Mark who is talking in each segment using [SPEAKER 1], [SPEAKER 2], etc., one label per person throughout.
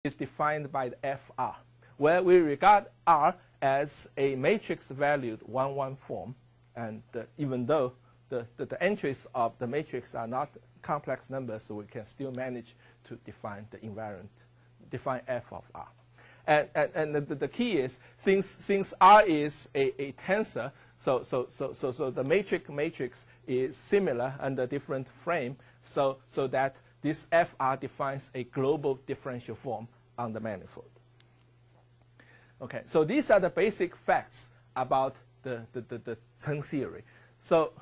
[SPEAKER 1] is defined by the FR, where we regard R as a matrix-valued 1-1 form, and even though the entries of the matrix are not complex numbers, so we can still manage to define the invariant, define f of R. And the key is, since R is a tensor, so the matrix is similar under different frame, so that this FR defines a global differential form on the manifold. Okay, so these are the basic facts about the Cheng theory. So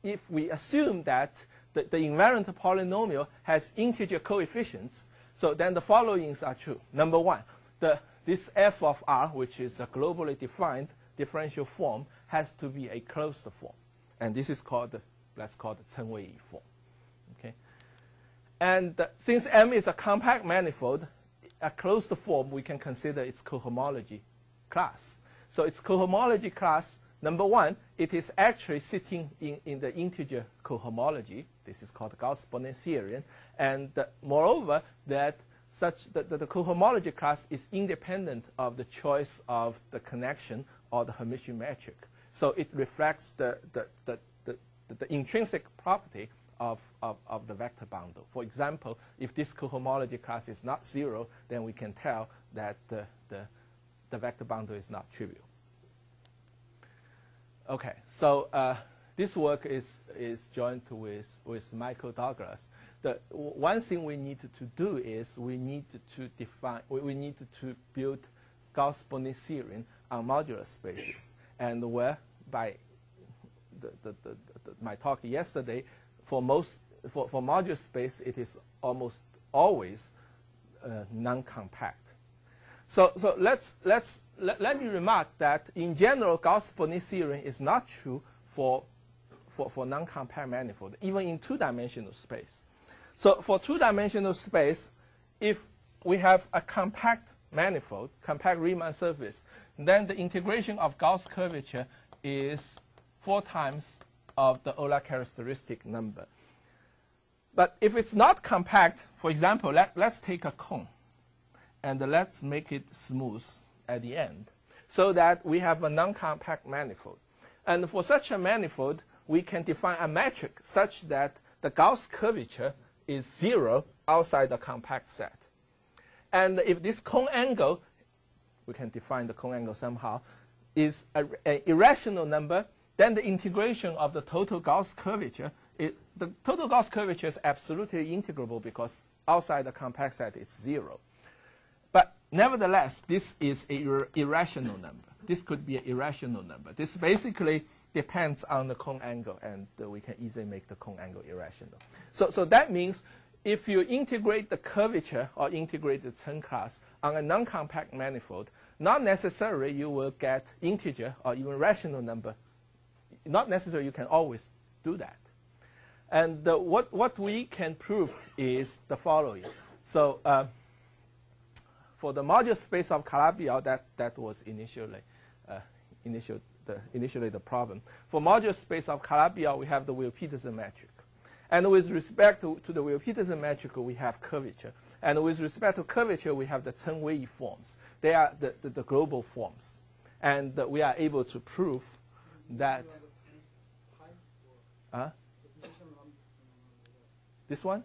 [SPEAKER 1] if we assume that the invariant polynomial has integer coefficients, so then the followings are true. Number one, this f of R, which is a globally defined differential form, has to be a closed form. And this is called, let's call the Cheng-Wei form. Okay? And since M is a compact manifold, a closed form, we can consider its cohomology class. So its cohomology class, number one, it is actually sitting in the integer cohomology. This is called Gauss-Bonnet-Theorem. And moreover, that the cohomology class is independent of the choice of the connection or the Hermitian metric. So it reflects the intrinsic property of the vector bundle. For example, if this cohomology class is not 0, then we can tell that the vector bundle is not trivial. Okay, so this work is joined with Michael Douglas. The one thing we need to do is we need to build Gauss-Bonnet theorem on modular spaces, and where by my talk yesterday, for modular space, it is almost always non-compact. So let me remark that in general, Gauss-Bonnet theorem is not true for non-compact manifold, even in two-dimensional space. So for two-dimensional space, if we have a compact manifold, compact Riemann surface, then the integration of Gauss curvature is 4 times of the Euler characteristic number. But if it's not compact, for example, let's take a cone, and let's make it smooth at the end, so that we have a non-compact manifold. And for such a manifold, we can define a metric such that the Gauss curvature is 0 outside the compact set. And if this cone angle, we can define the cone angle somehow, is an irrational number, then the integration of the total Gauss curvature, the total Gauss curvature is absolutely integrable because outside the compact set it's 0. But nevertheless, this is an irrational number. This could be an irrational number. This basically depends on the cone angle, and we can easily make the cone angle irrational. So that means if you integrate the curvature or integrate the Chern class on a non-compact manifold, not necessarily you will get integer or even rational number. Not necessarily you can always do that. And what we can prove is the following. So for the modular space of Calabi-Yau, that was initially the problem. For modular space of Calabi-Yau, we have the Weil-Petersen metric. And with respect to the Weil-Petersen metric, we have curvature. And with respect to curvature, we have the Chern-Wei forms. They are the global forms. And we are able to prove that. This one?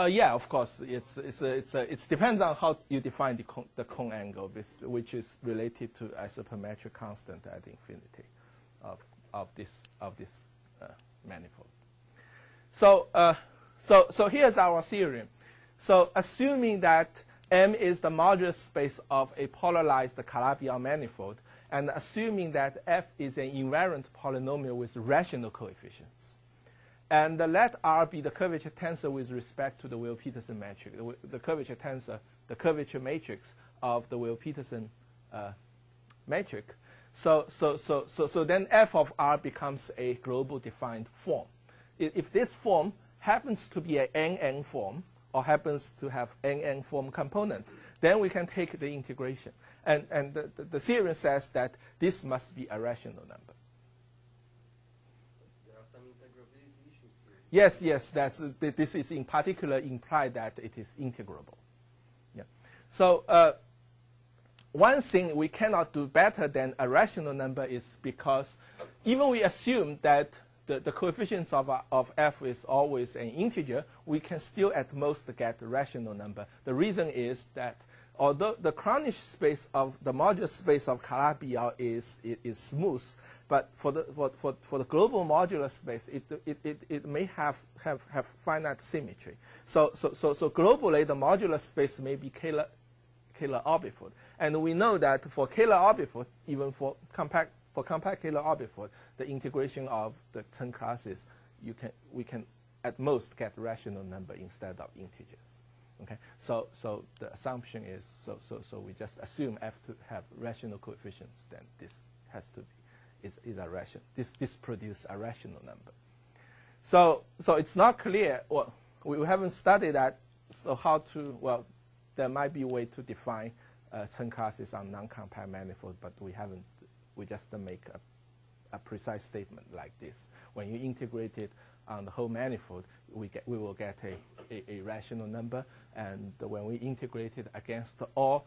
[SPEAKER 1] Yeah, of course. It depends on how you define the cone angle, which is related to isopametric constant at infinity of this manifold. So here's our theorem. So assuming that M is the modular space of a polarized Calabi-Yau manifold, and assuming that F is an invariant polynomial with rational coefficients, and let R be the curvature tensor with respect to the Weil-Petersen metric, the curvature tensor, the curvature matrix of the Weil-Petersen metric. So then F of R becomes a global defined form. If this form happens to be an NN form, or happens to have NN form component, then we can take the integration. And the theorem says that this must be a rational number.
[SPEAKER 2] There are some integrability issues here.
[SPEAKER 1] Yes, this is in particular implied that it is integrable. Yeah. So one thing we cannot do better than a rational number is because even we assume that the coefficients of f is always an integer, we can still at most get a rational number. The reason is that although the Cronich space of the modular space of Calabi-Yau is smooth, but for the global modular space, it may have finite symmetry. So globally, the modular space may be Kähler Orbifold, and we know that for Kähler Orbifold, even for compact Kähler Orbifold, the integration of the Chern classes, we can at most get rational number instead of integers. Okay, so the assumption is so we just assume f to have rational coefficients, then this has to be is a rational. This produces a rational number. So it's not clear. Well, we haven't studied that. So how to, well, there might be a way to define Chern classes on non-compact manifold, but we haven't. We just make a precise statement like this. When you integrate it on the whole manifold, we will get a rational number, and when we integrate it against all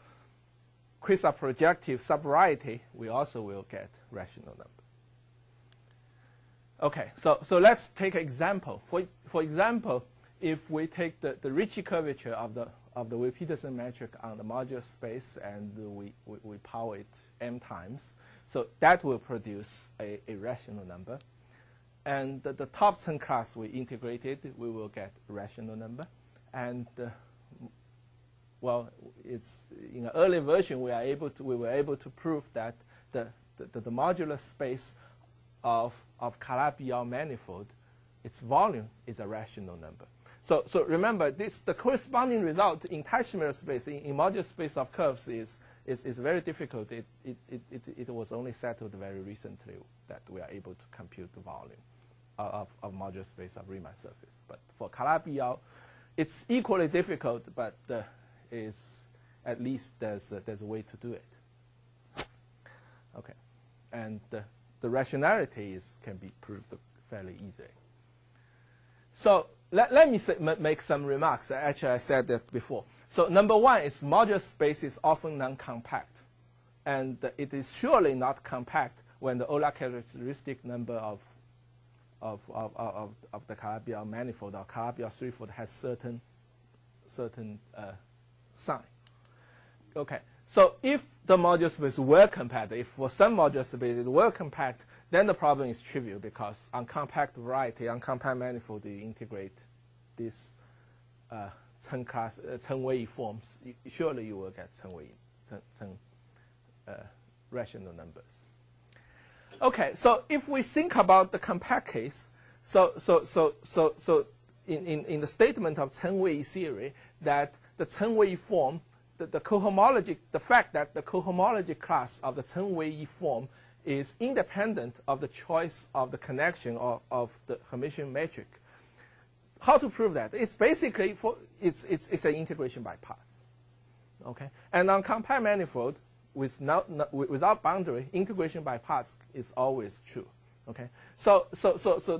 [SPEAKER 1] quasi-projective subvariety, we also will get rational number. Okay, so let's take an example. For example, if we take the Ricci curvature of the Weyl-Peterson metric on the modular space and we power it m times, so that will produce a rational number. And the top Chern class we integrated, we will get a rational number. And well, it's in an early version we were able to prove that the modular space of Calabi-Yau manifold, its volume is a rational number. So remember, the corresponding result in Teichmüller space, in modular space of curves, is very difficult. It was only settled very recently that we are able to compute the volume of modular space of Riemann surface. But for Calabi-Yau, it's equally difficult, but at least there's a way to do it. Okay, and the rationality can be proved fairly easily. So let me make some remarks. Actually, I said that before. So number one is modular space is often non-compact, and it is surely not compact when the Euler characteristic number of the Calabi-Yau manifold or Calabi-Yau threefold has certain sign. Okay, so if the modular space were compact, if for some modular space it were compact, then the problem is trivial because on compact variety, on compact manifold, you integrate this Chern Wei forms. Surely you will get Chern rational numbers. Okay, so if we think about the compact case, so in the statement of Chern Wei theory, that the Chern Wei form, the fact that the cohomology class of the Chern Wei form is independent of the choice of the connection of the Hermitian metric. How to prove that? It's basically it's an integration by parts. Okay, and on compact manifold without boundary, integration by parts is always true. Okay, so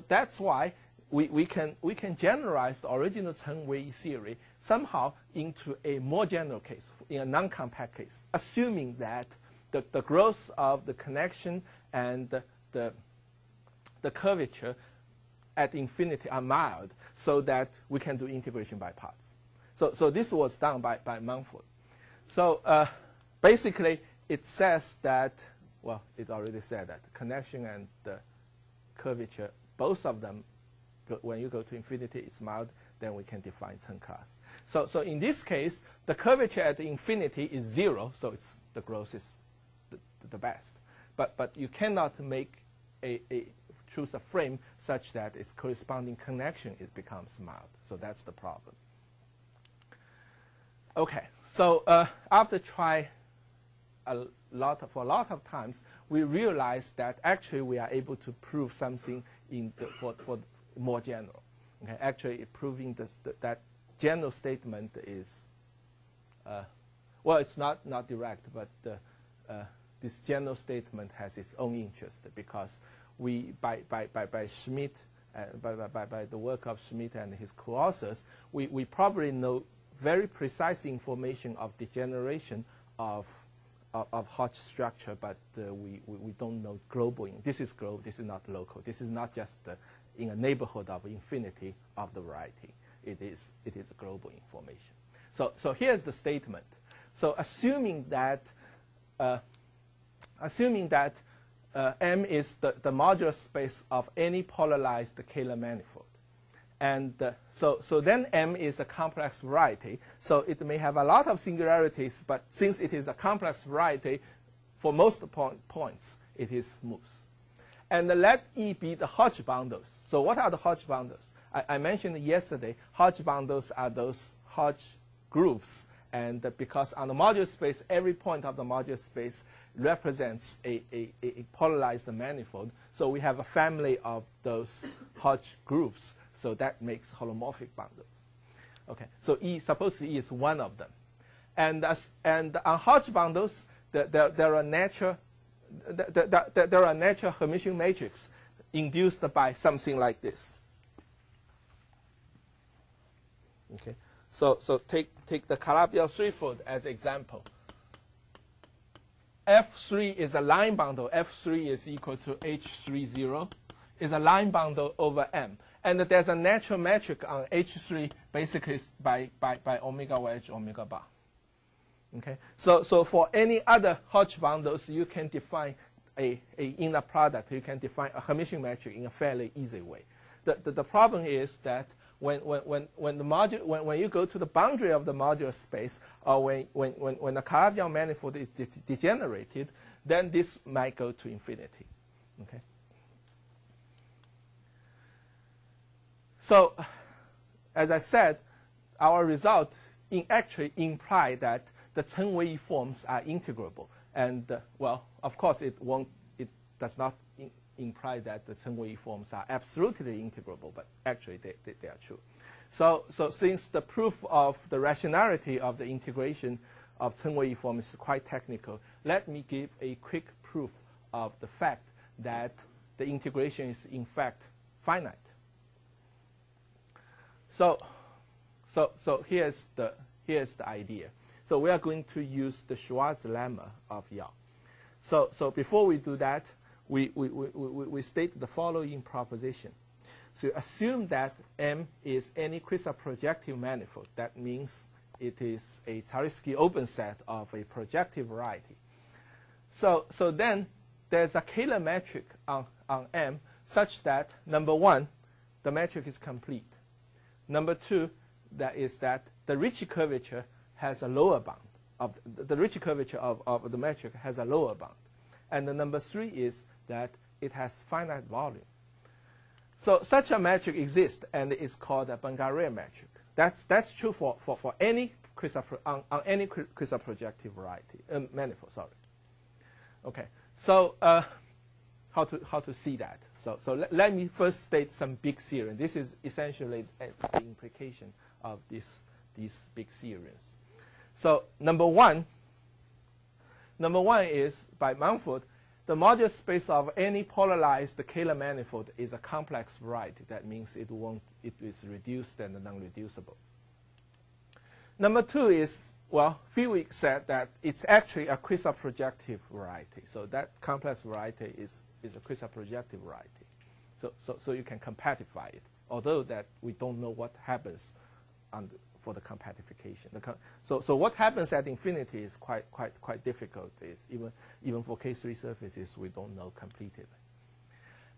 [SPEAKER 1] that's why we can generalize the original Chern Wei theory somehow into a more general case, in a non-compact case, assuming that the growth of the connection and the curvature at infinity are mild, so that we can do integration by parts. So this was done by Mumford. So basically, it says that, well, it already said that the connection and the curvature, both of them, when you go to infinity, it's mild, then we can define Chern class. So in this case, the curvature at infinity is 0, so the growth is the best. But you cannot make choose a frame such that its corresponding connection becomes mild. So that's the problem. Okay, so after trying for a lot of times, we realized that actually we are able to prove something for more general. Okay, actually proving that general statement is well, it's not direct, but this general statement has its own interest because we by Schmidt by the work of Schmidt and his co-authors, we probably know very precise information of degeneration of Hodge structure, but we don't know global. This is global. This is not local. This is not just in a neighborhood of infinity of the variety. It is a global information. So here's the statement. So assuming that M is the modular space of any polarized Kähler manifold. And so then M is a complex variety. So it may have a lot of singularities, but since it is a complex variety, for most points, it is smooth. And let E be the Hodge bundles. So what are the Hodge bundles? I mentioned yesterday, Hodge bundles are those Hodge groups. And because on the modular space, every point of the modular space represents a polarized manifold. So we have a family of those Hodge groups. So that makes holomorphic bundles. Okay, so suppose E is one of them. And on Hodge bundles, there are natural Hermitian matrix induced by something like this. Okay. So take the Calabi-Yau threefold as example. F3 is a line bundle. F3 is equal to H30. Is a line bundle over M. And there's a natural metric on H3 basically by omega wedge omega bar. Okay. So for any other Hodge bundles, you can define a inner product. You can define a Hermitian metric in a fairly easy way. The problem is that when you go to the boundary of the modular space, or when the Calabi-Yau manifold is degenerated, then this might go to infinity. Okay. So, as I said, our result actually imply that the Chen wave forms are integrable, and well, of course, it does not imply that the Chen wave forms are absolutely integrable, but actually they are true. So since the proof of the rationality of the integration of Chen wave form is quite technical, let me give a quick proof of the fact that the integration is in fact finite. So here's the idea. So we are going to use the Schwarz lemma of Yau. So before we do that, we state the following proposition. So assume that M is any quasi-projective manifold. That means it is a Zariski open set of a projective variety. So then there's a Kähler metric on M such that, number one, the metric is complete. Number two, that is that the Ricci curvature has a lower bound. The Ricci curvature of the metric has a lower bound. And the number three is that it has finite volume. So such a metric exists, and it's called a Poincaré metric. That's true for any on any quasi-projective variety manifold. Sorry. Okay. So how to see that? So let me first state some big theorem. This is essentially the implication of these big theorems. So number one is by Mumford, the modular space of any polarized Kähler manifold is a complex variety. That means it is reduced and non-reducible. Number two is, well, Fiewick said that it's actually a quasi-projective variety. So that complex variety is a quasi-projective variety. So you can compactify it, although that we don't know what happens for the compactification. So what happens at infinity is quite difficult. It's even for K3 surfaces, we don't know completely.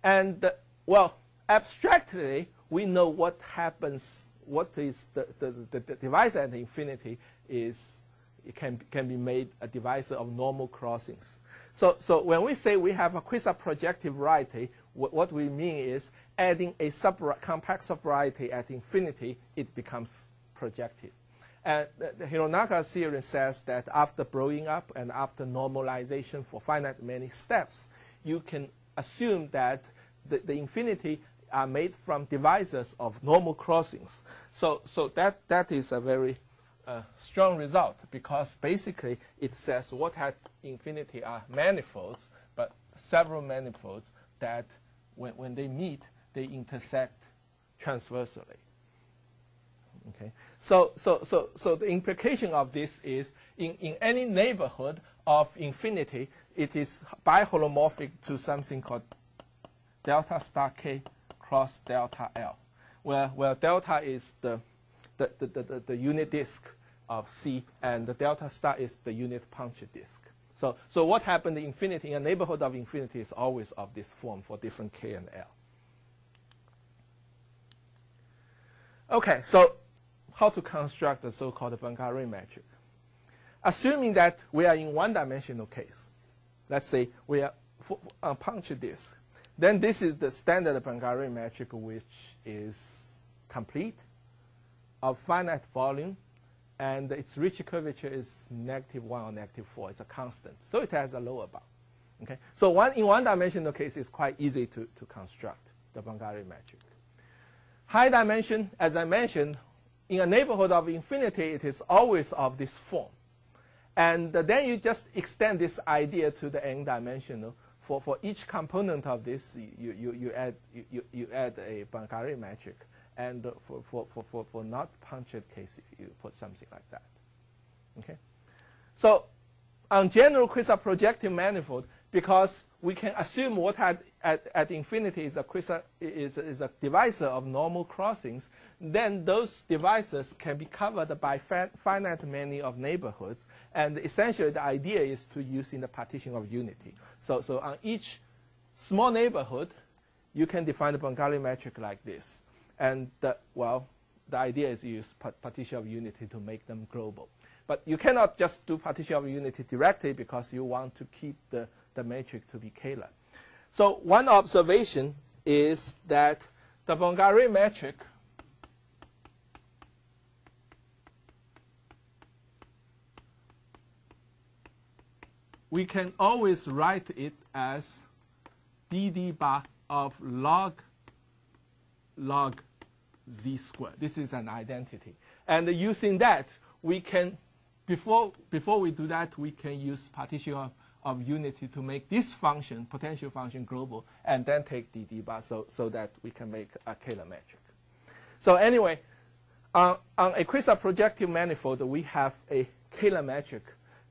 [SPEAKER 1] And well, abstractly, we know what happens. What is the divisor at infinity is it can be made a divisor of normal crossings. So when we say we have a quasi-projective variety, what we mean is adding a compact subvariety at infinity, it becomes projective. And the Hironaka theorem says that after blowing up and after normalization for finite many steps, you can assume that the infinity are made from divisors of normal crossings. So that is a very strong result, because basically it says what at infinity are manifolds, but several manifolds that when they meet, they intersect transversally. Okay, so the implication of this is in any neighborhood of infinity, it is biholomorphic to something called delta star k cross delta L, where delta is the unit disk of C, and the delta star is the unit puncture disk. So what happened in infinity, in a neighborhood of infinity, is always of this form for different k and L. Okay, so how to construct the so-called Poincaré metric? Assuming that we are in one-dimensional case, let's say we are on puncture disk, then this is the standard Poincaré metric, which is complete, of finite volume, and its Ricci curvature is -1 or -4. It's a constant, so it has a lower bound. Okay, so in one-dimensional case, it's quite easy to construct the Poincaré metric. High dimension, as I mentioned, in a neighborhood of infinity, it is always of this form. And then you just extend this idea to the n-dimensional. For each component of this, you add a Poincaré metric. And for not punctured case, you put something like that. Okay? So on general quasi-projective manifold, because we can assume what at infinity is a divisor of normal crossings, then those divisors can be covered by finite many of neighborhoods. And essentially, the idea is to use in the partition of unity. So on each small neighborhood, you can define the Poincaré metric like this. And the idea is to use partition of unity to make them global. But you cannot just do partition of unity directly because you want to keep the matrix to be Kähler. So one observation is that the Poincaré metric we can always write it as dd bar of log z squared. This is an identity. And using that, we can, before we do that, we can use partition of unity to make this function, potential function, global, and then take dd bar so that we can make a Kähler metric. So anyway, on a quasi-projective manifold, we have a Kähler metric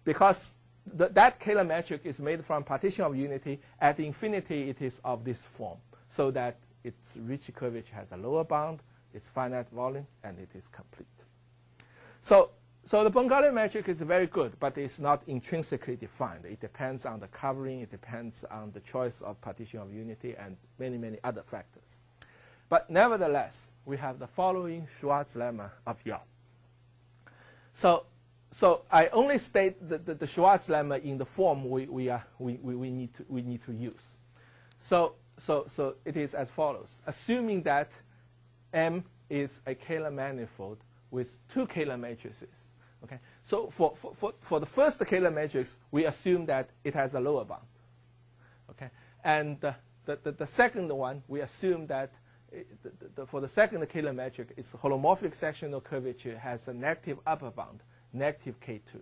[SPEAKER 1] because that Kähler metric is made from partition of unity. At infinity, it is of this form, so that its Ricci curvature has a lower bound, its finite volume, and it is complete. So the Poincaré metric is very good, but it's not intrinsically defined. It depends on the covering, it depends on the choice of partition of unity, and many, many other factors. But nevertheless, we have the following Schwarz lemma of Yau. So I only state the Schwarz lemma in the form we need to use. So it is as follows. Assuming that M is a Kähler manifold with two Kähler matrices. Okay? So for the first Kähler matrix, we assume that it has a lower bound. Okay? And the second one, we assume that for the second Kähler matrix, its holomorphic sectional curvature has a negative upper bound, negative K2.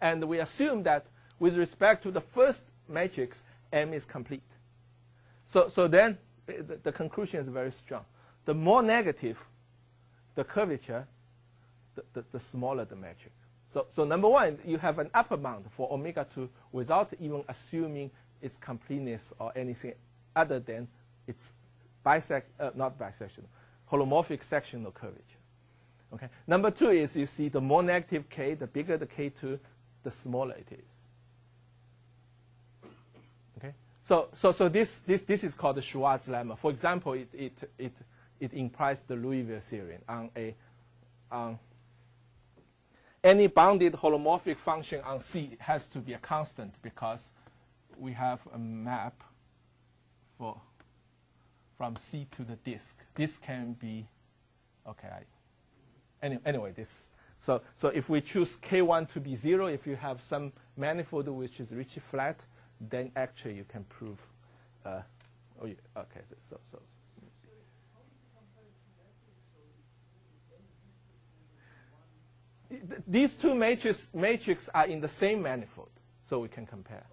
[SPEAKER 1] And we assume that with respect to the first matrix, M is complete. So then the conclusion is very strong. The more negative the curvature, the smaller the metric. So number one, you have an upper bound for omega 2 without even assuming its completeness or anything other than its not bisectional, holomorphic sectional curvature. Okay. Number two is you see the more negative k, the bigger the K2, the smaller it is. Okay. So this is called the Schwarz lemma. For example, it implies the Louisville theorem on any bounded holomorphic function on C has to be a constant because we have a map from C to the disk. This can be, okay. Anyway, this. So if we choose K1 to be 0, if you have some manifold which is Ricci flat, then actually you can prove. Okay. So. These two matrices are in the same manifold, so we can compare.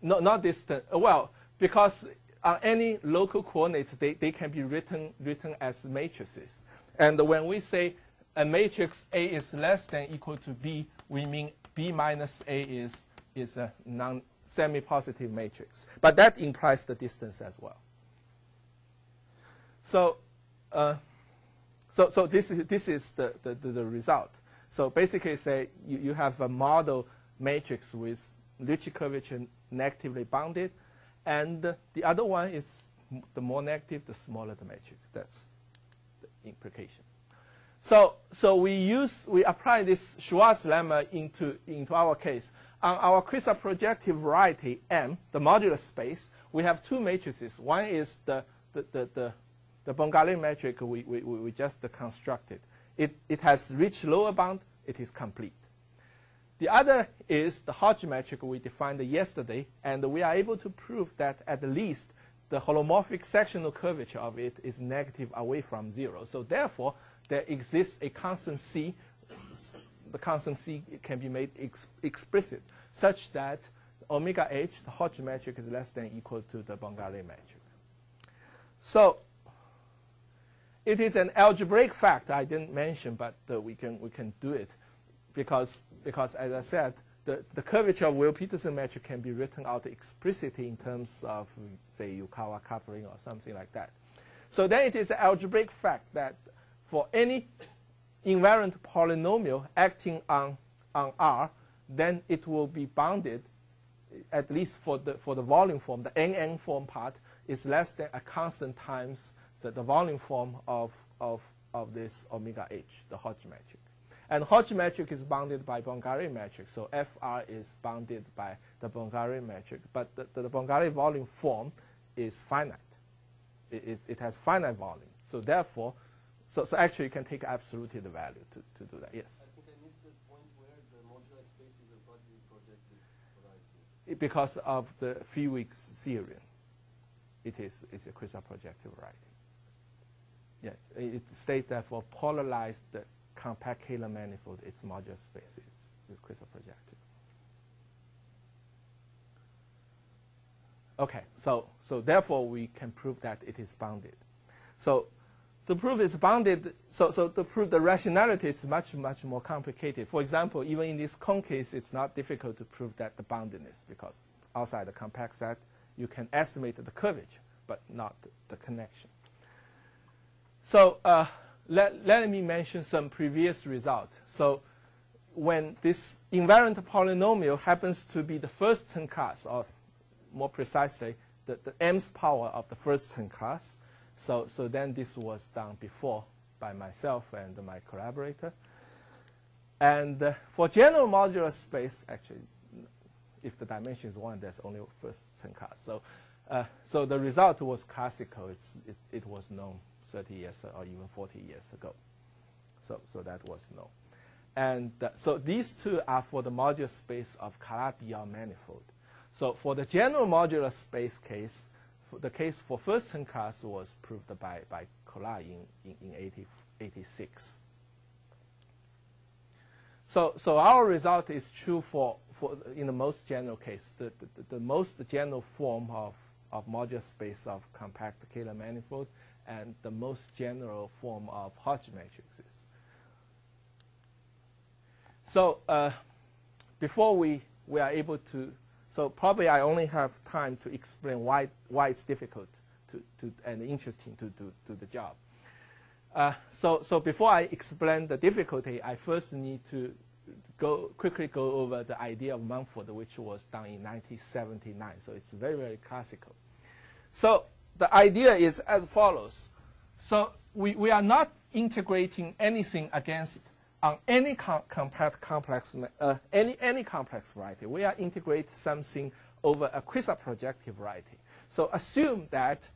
[SPEAKER 1] No, not distant. Well, because on any local coordinates, they can be written as matrices. And when we say a matrix A is less than equal to B, we mean B minus A is a semi-positive matrix. But that implies the distance as well. So, so this is the result. So basically, say you have a model matrix with Ricci curvature negatively bounded, and the other one is the more negative, the smaller the matrix. That's the implication. So we apply this Schwarz lemma into our case. On our quasi projective variety M, the modular space, we have two matrices. One is the Poincaré metric we just constructed. It has reached lower bound. It is complete. The other is the Hodge metric we defined yesterday, and we are able to prove that at least the holomorphic sectional curvature of it is negative away from 0. So therefore, there exists a constant C. The constant C can be made explicit such that omega h, the Hodge metric, is less than equal to the Poincaré metric. So it is an algebraic fact I didn't mention, but we can do it because as I said, the curvature of Weil-Peterson metric can be written out explicitly in terms of, say, Yukawa coupling or something like that. So then it is an algebraic fact that for any invariant polynomial acting on R, then it will be bounded, at least for the volume form, the NN form part is less than a constant times the volume form of this omega h, the Hodge metric. And Hodge metric is bounded by Poincaré metric, so FR is bounded by the Poincaré metric, but the Poincaré volume form is finite. It has finite volume. So therefore, so actually you can take absolutely the value to do that. Yes?
[SPEAKER 2] I think I missed the point where the modular space is a quasi projective variety.
[SPEAKER 1] Because of the Fewig's theorem, it's a quasi projective variety. Yeah, it states that for polarized compact Kähler manifold, its modular space is quasi projective. Okay, so therefore we can prove that it is bounded. So the proof is bounded. So to prove the rationality is much more complicated. For example, even in this cone case, it's not difficult to prove that the boundedness, because outside the compact set, you can estimate the curvature, but not the connection. So let me mention some previous result. So when this invariant polynomial happens to be the first term class, or more precisely, the m's power of the first term class, so then this was done before by myself and my collaborator. And for general modular space, actually, if the dimension is 1, there's only first term class. So the result was classical. It was known 30 years or even 40 years ago. So that was known. And so these two are for the modular space of Calabi-Yau manifold. So for the general modular space case, the case for first term class was proved by Collat in 86. So our result is true for in the most general case, the most general form of modular space of compact Kähler manifold, and the most general form of Hodge matrices. So before we are able to, so probably I only have time to explain why it's difficult and interesting to do the job. So before I explain the difficulty, I first need to quickly go over the idea of Mumford, which was done in 1979. So it's very classical. So the idea is as follows. So we are not integrating anything against on any compact complex any complex variety. We are integrating something over a quasi-projective variety. So assume that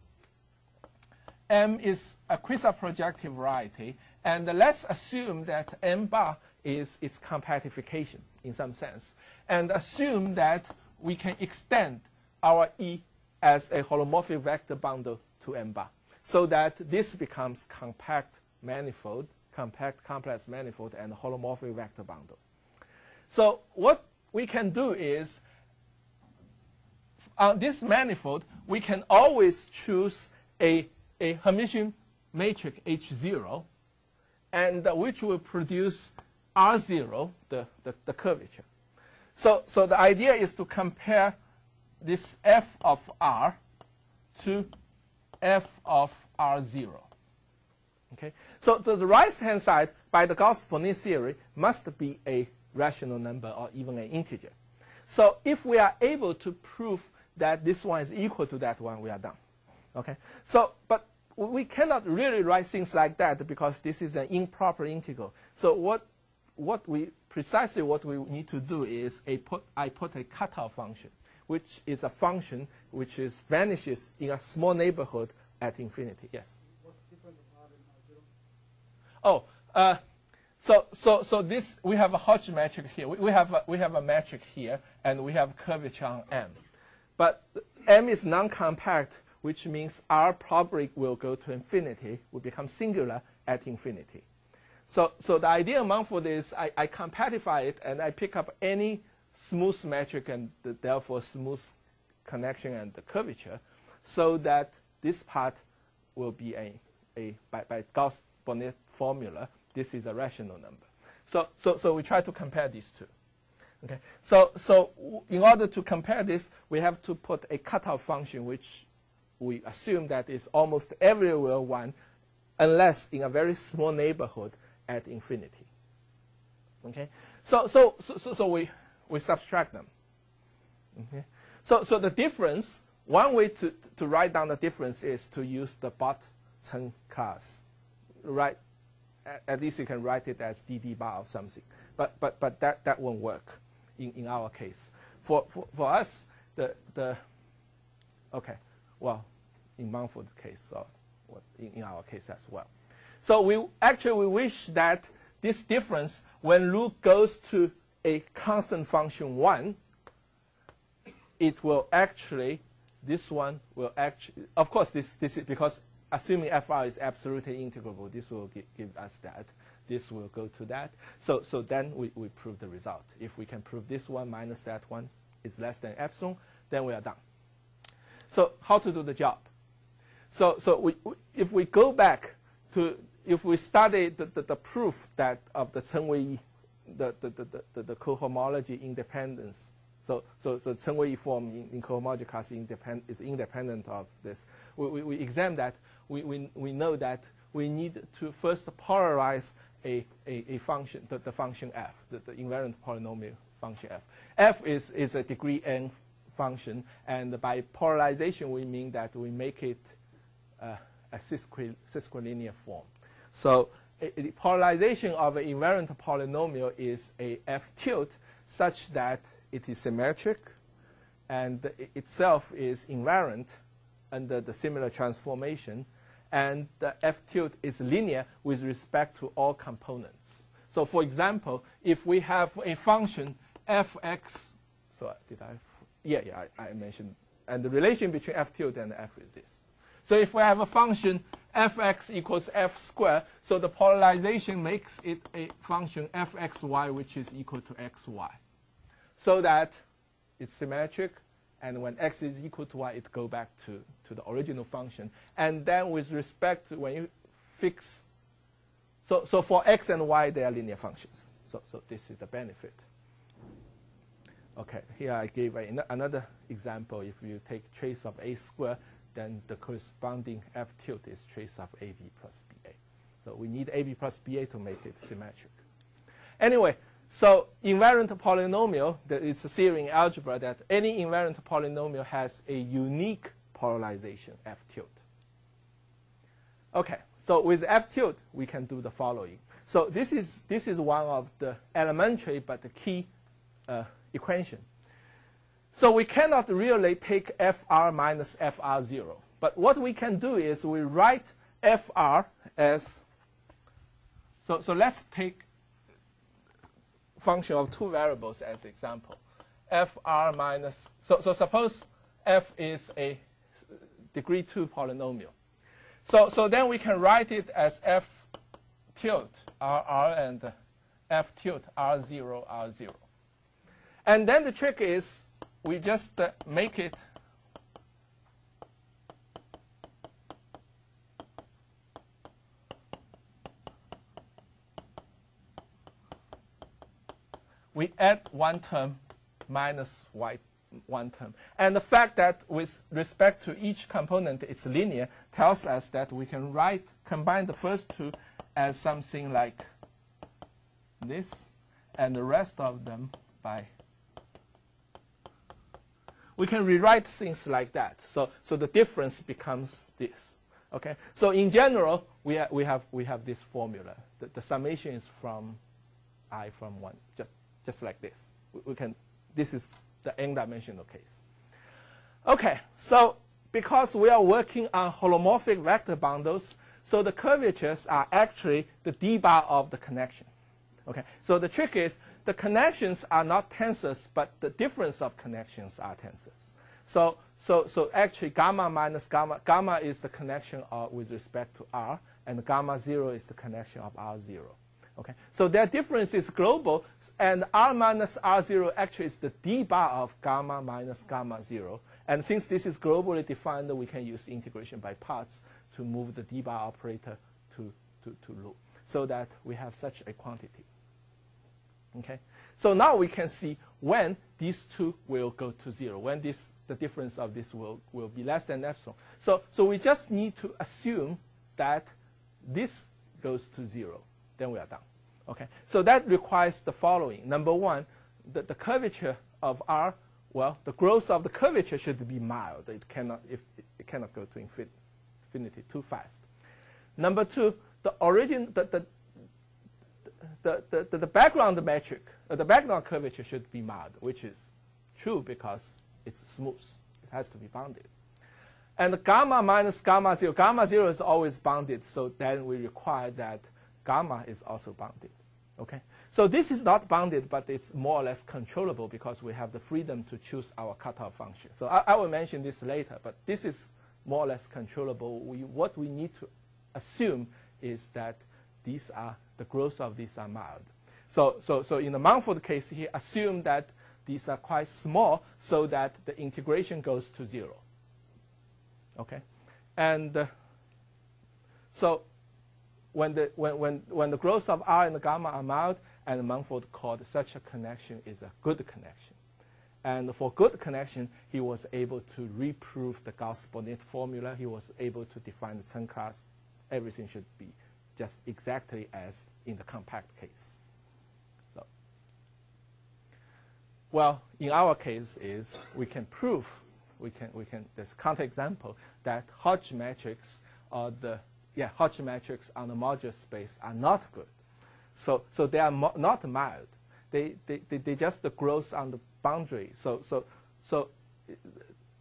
[SPEAKER 1] M is a quasi-projective variety, and let's assume that M bar is its compactification in some sense, and assume that we can extend our E as a holomorphic vector bundle to M bar, so that this becomes compact manifold, compact complex manifold, and holomorphic vector bundle. So what we can do is, on this manifold, we can always choose a Hermitian matrix H0, and which will produce R0, the curvature. So the idea is to compare this f of R to f of R0. Okay? So the right-hand side, by the Gauss-Bonnet theory, must be a rational number or even an integer. So if we are able to prove that this one is equal to that one, we are done. Okay? So, but we cannot really write things like that because this is an improper integral. So what we need to do is I put a cutoff function, which is a function which vanishes in a small neighborhood at infinity. Yes.
[SPEAKER 2] What's different from R and R0?
[SPEAKER 1] So this, we have a Hodge metric here. We have a metric here, and we have curvature on M. But M is non-compact, which means R probably will go to infinity, will become singular at infinity. So the idea among for this, I compactify it, and I pick up any smooth metric and therefore smooth connection and the curvature, so that this part will be by Gauss-Bonnet formula, this is a rational number. So we try to compare these two. Okay. So in order to compare this, we have to put a cutoff function, which we assume that is almost everywhere 1, unless in a very small neighborhood at infinity. Okay. So we subtract them. Okay. So the difference, one way to write down the difference is to use the Bott-Chen class. Right. At least you can write it as dd bar of something. But that won't work in our case. For us, okay, well, in Mumford's case, or in our case as well. So we wish that this difference, when Lu goes to a constant function 1, it will actually, this one will actually, of course, this is because assuming FR is absolutely integrable, this will give us that. This will go to that. So then we prove the result. If we can prove this one minus that one is less than epsilon, then we are done. So how to do the job? So if we go back to, if we study the proof that of the Chen-Wei, the cohomology independence. So Chen-Wei form in cohomology class is independent of this. We examine that. We know that we need to first polarize a function, the function f, the invariant polynomial function f. F is a degree n function, and by polarization we mean that we make it a sesquilinear form. So the polarization of an invariant polynomial is a f tilde such that it is symmetric and itself is invariant under the similar transformation, and the f tilde is linear with respect to all components. So for example, if we have a function fx, so I mentioned, and the relation between f tilde and f is this. So if we have a function fx equals f squared, so the polarization makes it a function fxy which is equal to xy. So that it's symmetric, and when x is equal to y, it goes back to the original function. And then with respect to when you fix, so for x and y, they are linear functions. So this is the benefit. Okay, here I gave another example. If you take trace of a squared, then the corresponding f tilde is trace of ab plus ba. So we need ab plus ba to make it symmetric. Anyway, so invariant polynomial, it's a theory in algebra that any invariant polynomial has a unique polarization, f tilde. Okay, so with f tilde, we can do the following. So this is one of the elementary but the key equation. So we cannot really take fr minus fr0. But what we can do is we write fr as, so let's take function of two variables as example. Fr minus, so suppose f is a degree 2 polynomial. So then we can write it as f tilde r and f tilde r0 r0. And then the trick is we just make it we add one term minus one term. And the fact that with respect to each component it's linear tells us that we can combine the first two as something like this, and the rest of them by. We can rewrite things like that. So the difference becomes this. Okay. So in general, we have this formula. The summation is from I from 1, just like this. This is the n-dimensional case. Okay. So because we are working on holomorphic vector bundles, so the curvatures are actually the d bar of the connection. Okay. So the trick is the connections are not tensors, but the difference of connections are tensors. So actually gamma minus gamma is the connection with respect to R, and gamma 0 is the connection of R0. Okay. So their difference is global, and R minus R0 actually is the d bar of gamma minus gamma 0. And since this is globally defined, we can use integration by parts to move the d bar operator to Lu, so that we have such a quantity. Okay. So now we can see when these two will go to 0, when the difference of this will be less than epsilon. So we just need to assume that this goes to 0. Then we are done. Okay. So that requires the following. Number one, the curvature of R, well, the growth of the curvature should be mild. It cannot go to infinity too fast. Number two, the background metric, the background curvature should be mild, which is true because it's smooth. It has to be bounded. And gamma minus gamma 0 is always bounded, so then we require that gamma is also bounded. Okay? So this is not bounded, but it's more or less controllable because we have the freedom to choose our cutoff function. So I will mention this later, but this is more or less controllable. What we need to assume is that the growth of these are mild. So in the Mumford case here, assume that these are quite small so that the integration goes to 0. Okay? And so when the growth of R and gamma are mild, and Mumford called such a connection is a good connection. And for good connection, he was able to reprove the Gauss-Bonnet formula. He was able to define the Chern class. Everything should be just exactly as in the compact case. So, well, in our case is we can prove, there's counterexample that Hodge metrics on the modular space are not good. So they are not mild. They just the growth on the boundary. So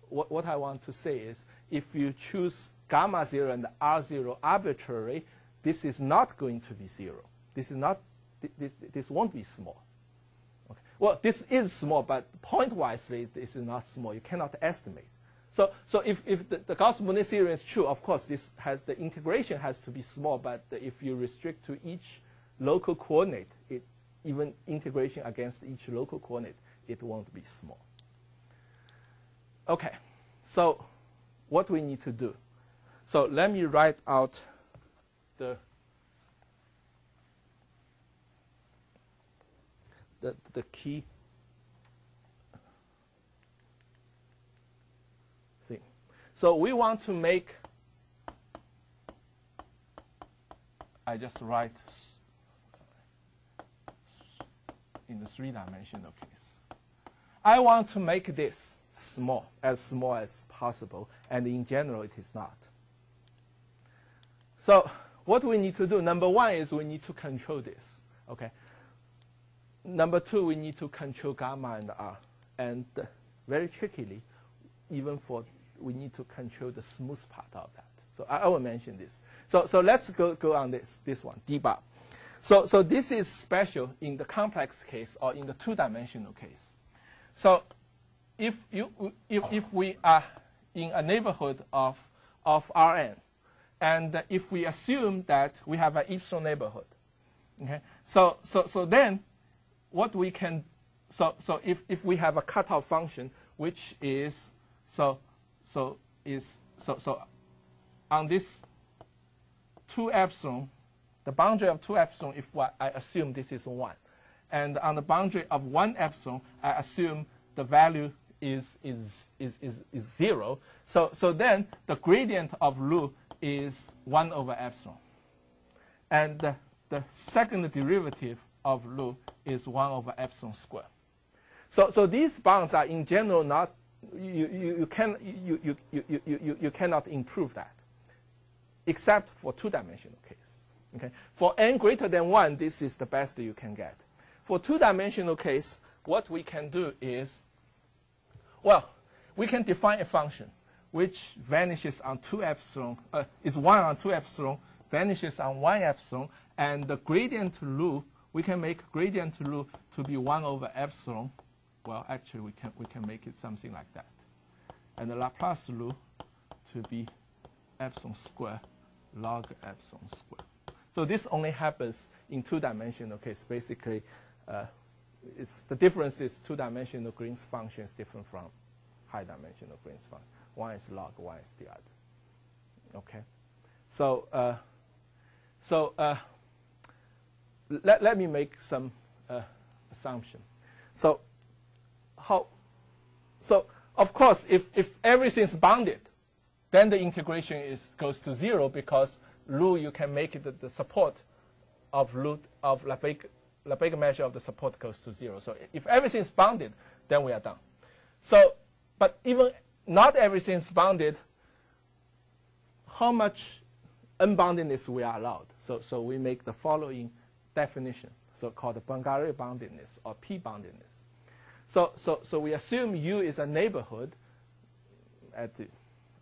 [SPEAKER 1] what I want to say is if you choose gamma 0 and R0 arbitrary, this is not going to be 0. This won't be small. Okay. Well, this is small, but point-wisely, this is not small. You cannot estimate. So if the Gauss-Bonnet theorem is true, of course, the integration has to be small. But if you restrict to each local coordinate, even integration against each local coordinate, it won't be small. Okay. So what we need to do? So let me write out the key thing. So we want to make, I just write in the 3-dimensional case. I want to make this small as possible, and in general it is not. So what we need to do, number one is we need to control this. Okay. Number two, we need to control gamma and R. And very trickily, we need to control the smooth part of that. So I will mention this. So let's go on this one, d bar. So this is special in the complex case or in the 2-dimensional case. So if we are in a neighborhood of Rn, and if we assume that we have an epsilon neighborhood, okay, so then what we can, so if we have a cutoff function which is so on this 2 epsilon, the boundary of 2 epsilon, if I assume this is 1, and on the boundary of 1 epsilon, I assume the value is 0. So then the gradient of Lu is 1 over epsilon. And the second derivative of Lu is 1 over epsilon squared. So these bounds are in general not, you cannot improve that, except for 2-dimensional case. Okay? For n greater than 1, this is the best you can get. For 2-dimensional case, what we can do is, well, we can define a function which vanishes on 2 epsilon, is 1 on 2 epsilon, vanishes on 1 epsilon, and the gradient Lu, we can make gradient Lu to be 1 over epsilon. Well, actually, we can make it something like that. And the Laplace Lu to be epsilon squared log epsilon squared. So this only happens in 2-dimensional case. Basically, the difference is 2-dimensional Green's function is different from high-dimensional Green's function. One is log, one is the other. Okay, so let me make some assumption. So of course, if everything's bounded, then the integration goes to 0, because Lu, you can make it the support of Lu of Lebesgue measure of the support goes to 0. So if everything is bounded, then we are done. So, but even not everything is bounded, how much unboundedness we are allowed? So we make the following definition, so called Poincaré boundedness or P-boundedness. So we assume U is a neighborhood at the,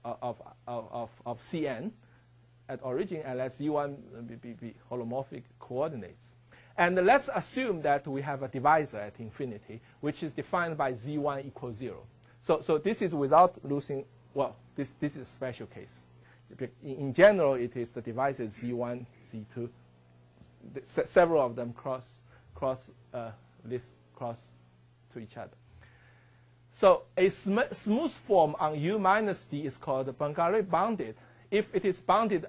[SPEAKER 1] of Cn at origin, and let U1 be holomorphic coordinates. And let's assume that we have a divisor at infinity, which is defined by Z1 equals 0. So this is without losing, well, this is a special case. In general, it is the divisor Z1, Z2. Several of them cross to each other. So a smooth form on U minus D is called Poincaré bounded if it is bounded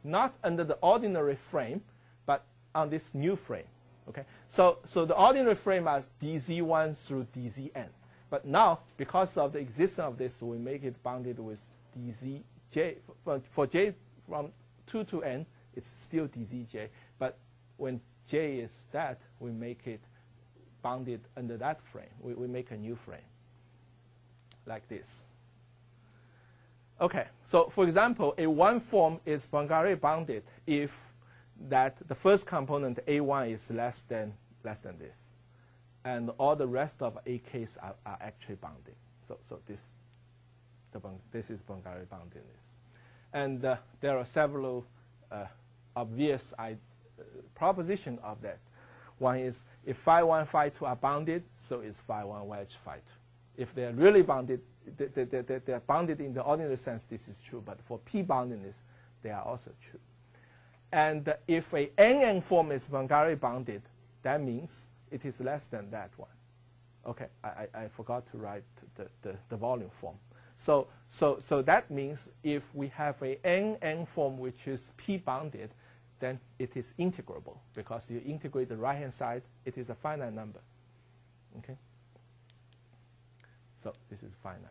[SPEAKER 1] not under the ordinary frame, but on this new frame. Okay? So the ordinary frame is dz1 through dzn. But now, because of the existence of this, we make it bounded with dzj. For j from 2 to n, it's still dzj. But when j is that, we make it bounded under that frame. We make a new frame like this. Okay, so for example, a 1 form is Poincaré bounded if that the first component A1 is less than this, and all the rest of AKs are actually bounded. So this is Poincaré boundedness, and there are several obvious propositions of that. One is if phi1, phi2 are bounded, so is phi1 wedge phi2. If they are really bounded, they are bounded in the ordinary sense, this is true. But for P-boundedness, they are also true. And if a NN form is Poincaré bounded, that means it is less than that one. Okay, I forgot to write the volume form. So that means if we have a NN form which is P-bounded, then it is integrable, because you integrate the right-hand side, it is a finite number. Okay. So this is finite.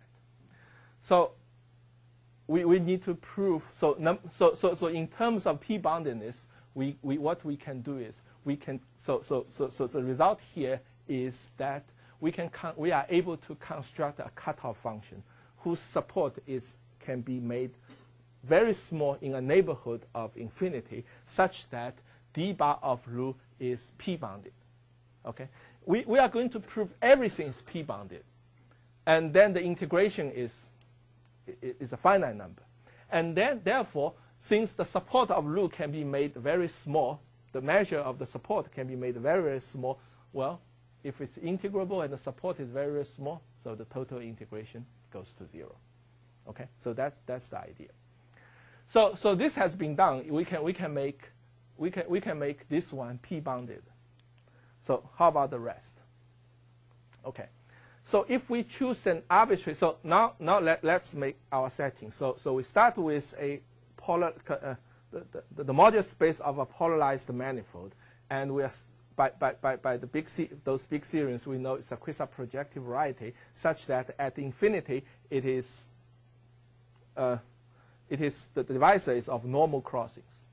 [SPEAKER 1] So we need to prove. So in terms of P-boundedness, what we can do is we can. So the result here is that we are able to construct a cutoff function whose support can be made very small in a neighborhood of infinity, such that d bar of Lu is P-bounded. Okay, we are going to prove everything is P-bounded. And then the integration is a finite number. And then, therefore, since the support of Lu can be made very small, the measure of the support can be made very, very small, well, if it's integrable and the support is very, very small, so the total integration goes to 0. Okay, so that's the idea. So this has been done. We can make this one P-bounded. So how about the rest? Okay. So if we choose an arbitrary, so now let's make our setting. So we start with a the modular space of a polarized manifold, and by the those big series, we know it's a quasi-projective variety such that at infinity it is the divisor is of normal crossings.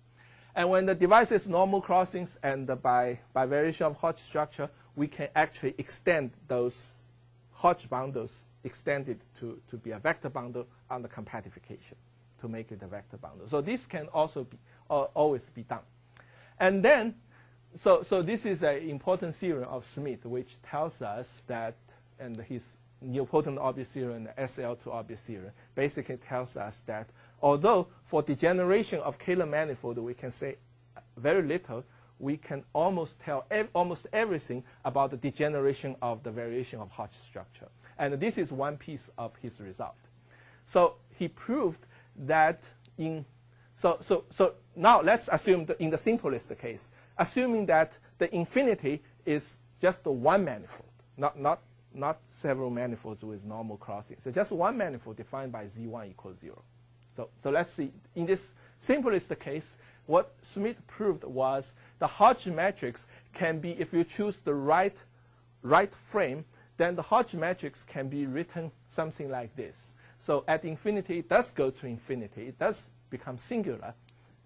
[SPEAKER 1] And when the divisor is normal crossings and by variation of Hodge structure, we can actually extend those Hodge bundles, extend it to be a vector bundle under compactification to make it a vector bundle. So this can also be always be done. And then, so this is an important theorem of Smith, which tells us that, and his nilpotent object theorem and the SL2 object theorem basically tells us that although for degeneration of Kähler manifold we can say very little, we can almost tell almost everything about the degeneration of the variation of Hodge structure. And this is one piece of his result. So he proved that so now let's assume that in the simplest case, assuming that the infinity is just the one manifold, not several manifolds with normal crossing. So just one manifold defined by Z1 equals 0. So let's see. In this simplest case, what Smith proved was the Hodge matrix can be, if you choose the right frame, then the Hodge matrix can be written something like this. So at infinity, it does go to infinity. It does become singular.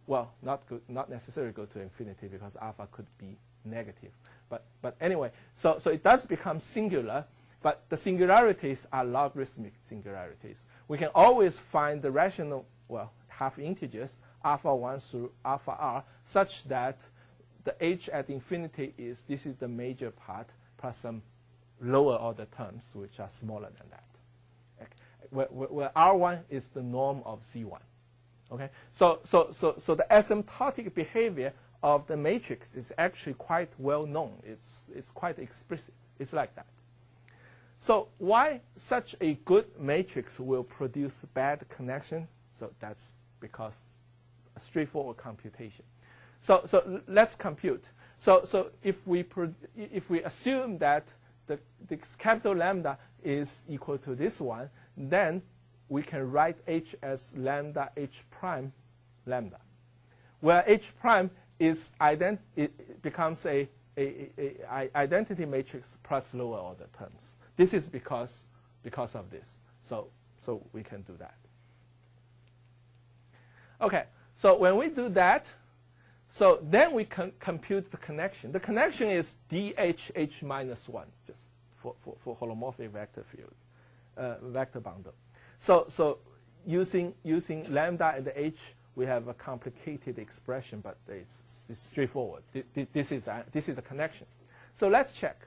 [SPEAKER 1] Well, not necessarily go to infinity because alpha could be negative. But anyway, so it does become singular, but the singularities are logarithmic singularities. We can always find the rational, well, half integers, alpha 1 through alpha r, such that the h at infinity this is the major part, plus some lower order terms, which are smaller than that. Okay. Where R1 is the norm of Z1. Okay? So the asymptotic behavior of the matrix is actually quite well known. It's quite explicit. It's like that. So why such a good matrix will produce bad connection? So that's because a straightforward computation. So let's compute. So if we assume that the capital lambda is equal to this one, then we can write h as lambda h prime lambda, where h prime is it becomes a identity matrix plus lower order terms. This is because of this. So we can do that. Okay. So when we do that, so then we can compute the connection. The connection is DH minus 1, just for holomorphic vector field, vector bundle. So using lambda and h, we have a complicated expression, but it's straightforward. This is the connection. So let's check.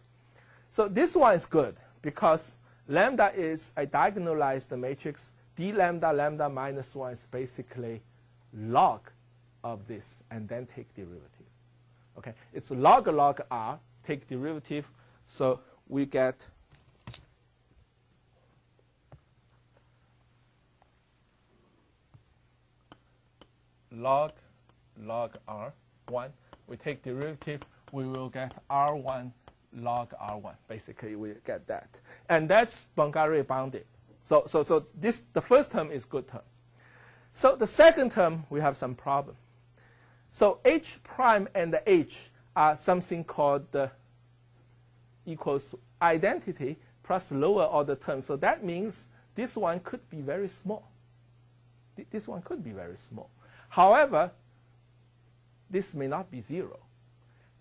[SPEAKER 1] So this one is good because lambda is a diagonalized matrix. D lambda lambda minus 1 is basically log of this, and then take derivative. Okay, it's log r, take derivative, so we get log r1. We take derivative, we will get r1 log r1. Basically, we get that, and that's Poincaré bounded. So the first term is good term. So the second term, we have some problem. So h prime and the h are something called equals identity plus lower order term. So that means this one could be very small. This one could be very small. However, this may not be 0.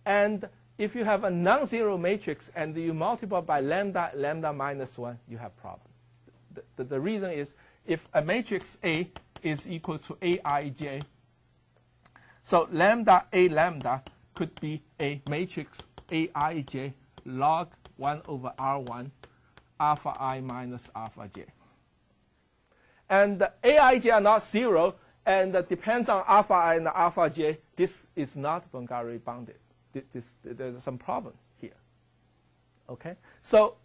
[SPEAKER 1] And if you have a non-zero matrix and you multiply by lambda, lambda minus 1, you have problem. The reason is if a matrix A is equal to Aij, so lambda A lambda could be a matrix Aij log 1 over R1 alpha I minus alpha j. And the Aij are not 0, and depends on alpha I and alpha j. This is not Poincaré bounded. There's some problem here. Okay, so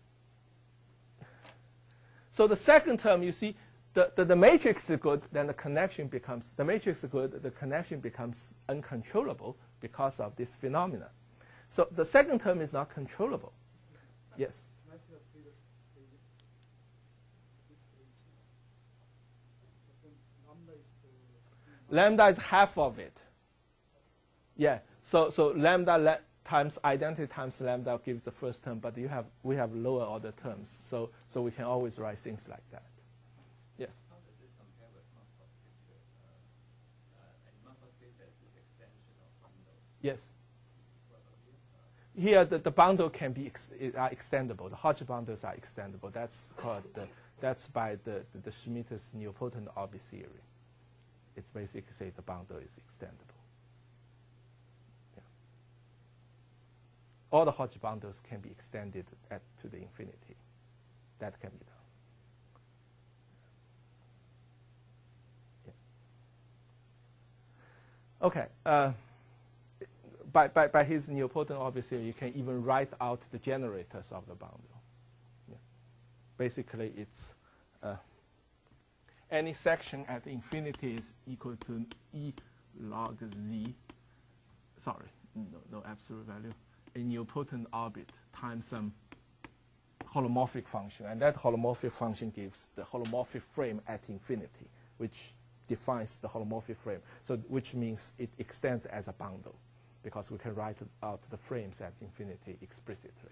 [SPEAKER 1] the second term, you see, the matrix is good, then the connection becomes, the matrix is good, the connection becomes uncontrollable because of this phenomenon. So the second term is not controllable. Yes? Lambda is half of it. Yeah, so lambda times identity times lambda gives the first term, but we have lower order terms, so we can always write things like that. Yes.
[SPEAKER 2] How does this compare with Markov picture? And Markov space has this extension of bundle.
[SPEAKER 1] Yes.
[SPEAKER 2] What about this?
[SPEAKER 1] Here, the bundle can be are extendable. The Hodge bundles are extendable. That's called that's by the Schmidt's nilpotent orbit theory. It's basically say the bundle is extendable. Yeah. All the Hodge bundles can be extended to the infinity. That can be done. Yeah. Okay. By his nilpotent orbit theory, you can even write out the generators of the bundle. Yeah. Basically, it's any section at infinity is equal to E log Z. Sorry, no absolute value. A nilpotent orbit times some holomorphic function, and that holomorphic function gives the holomorphic frame at infinity, which defines the holomorphic frame. So, which means it extends as a bundle, because we can write out the frames at infinity explicitly.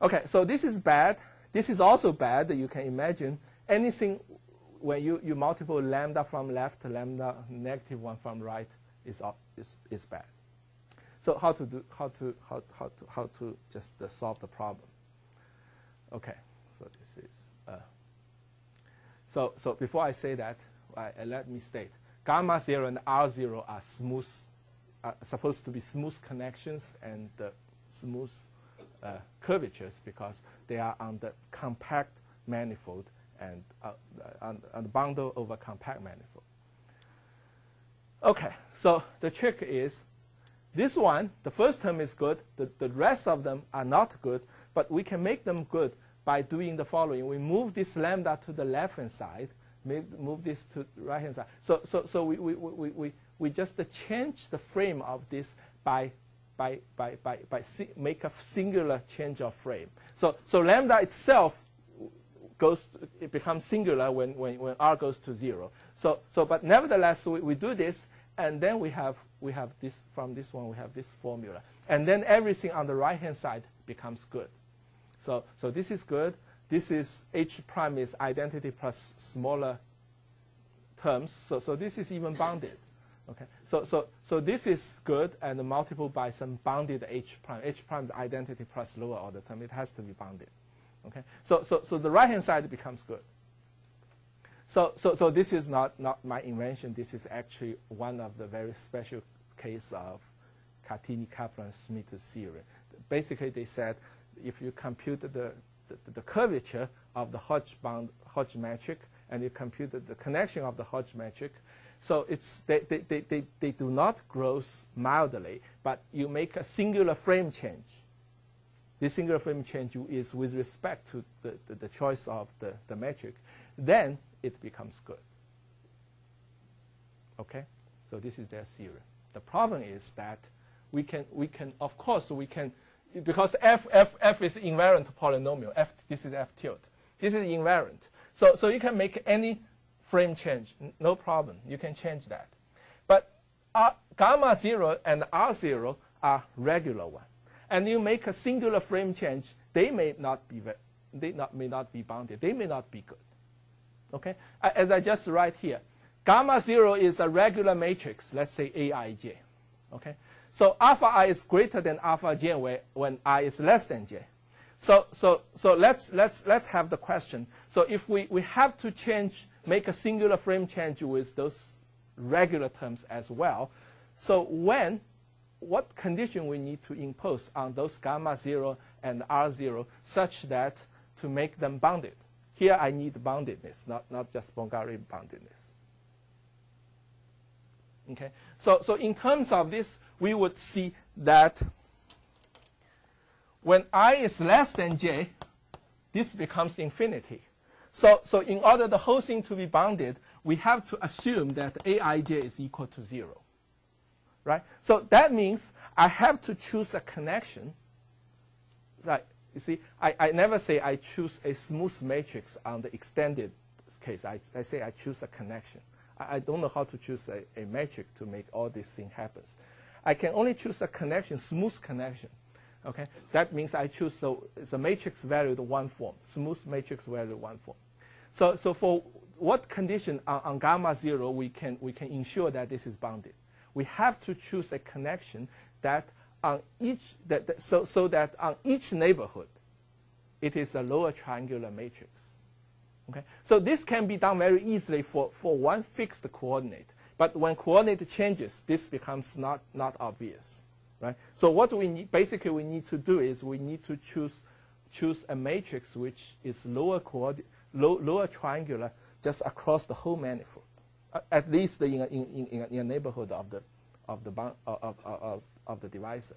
[SPEAKER 1] Okay, so this is bad. This is also bad. You can imagine anything when you multiple lambda from left, lambda -1 from right is bad. So how to just solve the problem? Okay, so this is so before I say that, let me state gamma 0 and R0 are smooth. Supposed to be smooth connections and smooth curvatures because they are on the compact manifold and on the bundle over compact manifold. Okay, so the trick is this one, the first term is good, the rest of them are not good, but we can make them good by doing the following. We move this lambda to the left-hand side, move this to the right-hand side. So we just change the frame of this by make a singular change of frame. So lambda itself it becomes singular when R goes to 0. But nevertheless, we do this, and then we have this, from this one we have this formula, and then everything on the right-hand side becomes good. So this is good. This is H prime is identity plus smaller terms. So this is even bounded. Okay. So this is good, and multiple by some bounded H prime. H prime is identity plus lower order term. It has to be bounded. Okay. So the right-hand side becomes good. So this is not my invention. This is actually one of the very special case of Kahtini-Kaplan-Schmidt theory. Basically, they said if you compute the curvature of the Hodge metric and you compute the connection of the Hodge metric, so it's they do not grow mildly, but you make a singular frame change. This singular frame change is with respect to the choice of the metric. Then it becomes good. Okay? So this is their theory. The problem is that we can of course we can, because f is invariant polynomial. This is f tilde. This is invariant. So you can make any frame change, no problem. You can change that. But gamma 0 and R0 are regular one. And you make a singular frame change, they may not be bounded. They may not be good. Okay? As I just write here, gamma 0 is a regular matrix, let's say Aij. Okay? So alpha I is greater than alpha j when I is less than j. So let's have the question. So if we have to make a singular frame change with those regular terms as well, so what condition we need to impose on those gamma 0 and R0 such that to make them bounded? Here I need boundedness, not just Poincaré boundedness. Okay, so in terms of this, we would see that when I is less than j, this becomes infinity. So in order the whole thing to be bounded, we have to assume that Aij is equal to 0. Right? So that means I have to choose a connection. So you see, I never say I choose a smooth matrix on the extended case. I say I choose a connection. I don't know how to choose a matrix to make all this thing happen. I can only choose a connection, smooth connection. Okay, that means I choose, so it's a matrix valued one form, smooth matrix valued one form. So for what condition on gamma 0 we can ensure that this is bounded? We have to choose a connection that on each so that on each neighborhood it is a lower triangular matrix. Okay, so this can be done very easily for one fixed coordinate, but when coordinate changes, this becomes not obvious. Right? So what we need, basically we need to do is we need to choose a matrix which is lower triangular just across the whole manifold, at least in a neighborhood of the divisor.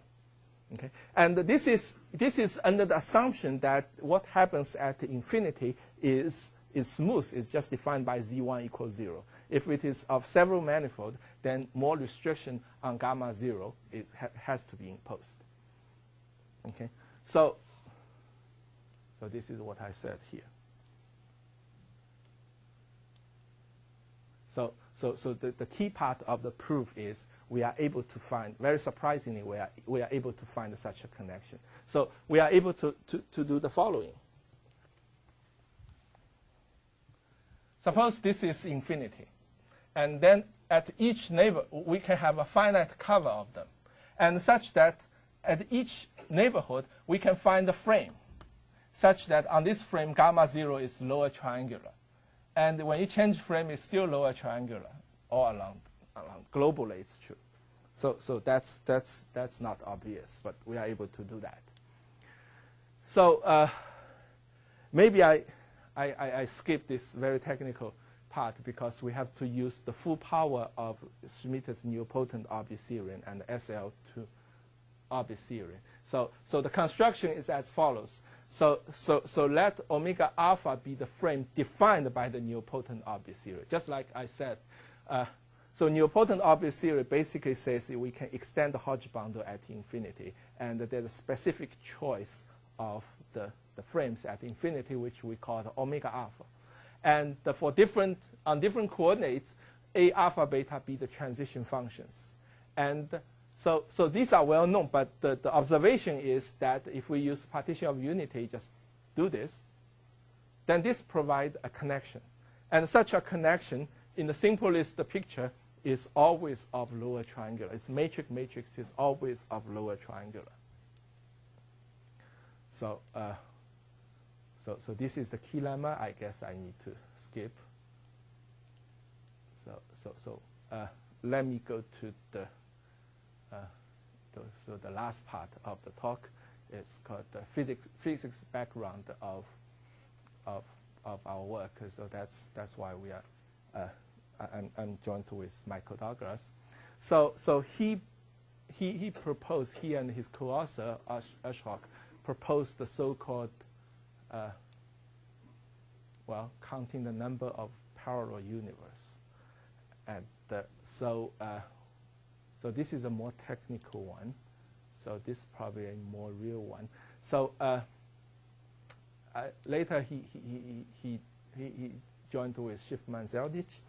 [SPEAKER 1] Okay? And this is under the assumption that what happens at infinity is smooth, is just defined by z1 equals 0. If it is of several manifold, then more restriction on gamma 0 has to be imposed. Okay, so this is what I said here. So the key part of the proof is we are able to find, very surprisingly, we are able to find such a connection. So we are able to do the following. Suppose this is infinity, and then at each neighbor we can have a finite cover of them, and such that at each neighborhood we can find a frame, such that on this frame gamma 0 is lower triangular, and when you change frame it's still lower triangular all along globally it's true. So that's not obvious, but we are able to do that. So maybe I skipped this very technical part because we have to use the full power of Schmidt's nilpotent orbit theorem and SL2 orbit theorem. So the construction is as follows. So let omega alpha be the frame defined by the nilpotent orbit theory. Just like I said, so nilpotent orbit theory basically says we can extend the Hodge boundary at infinity, and there's a specific choice of the frames at infinity, which we call the omega alpha. And on different coordinates, A alpha beta be the transition functions. And so these are well known, but the observation is that if we use partition of unity, just do this, then this provides a connection. And such a connection, in the simplest picture, is always of lower triangular. Its matrix is always of lower triangular. So this is the key lemma. I guess I need to skip. So let me go to the last part of the talk. It's called the physics background of our work. So that's why we are. I'm joined with Michael Douglas. So he proposed, he and his co-author Ashok proposed the so-called counting the number of parallel universe. And so this is a more technical one. So this is probably a more real one. So later he joined with Schiffman-Zeldich,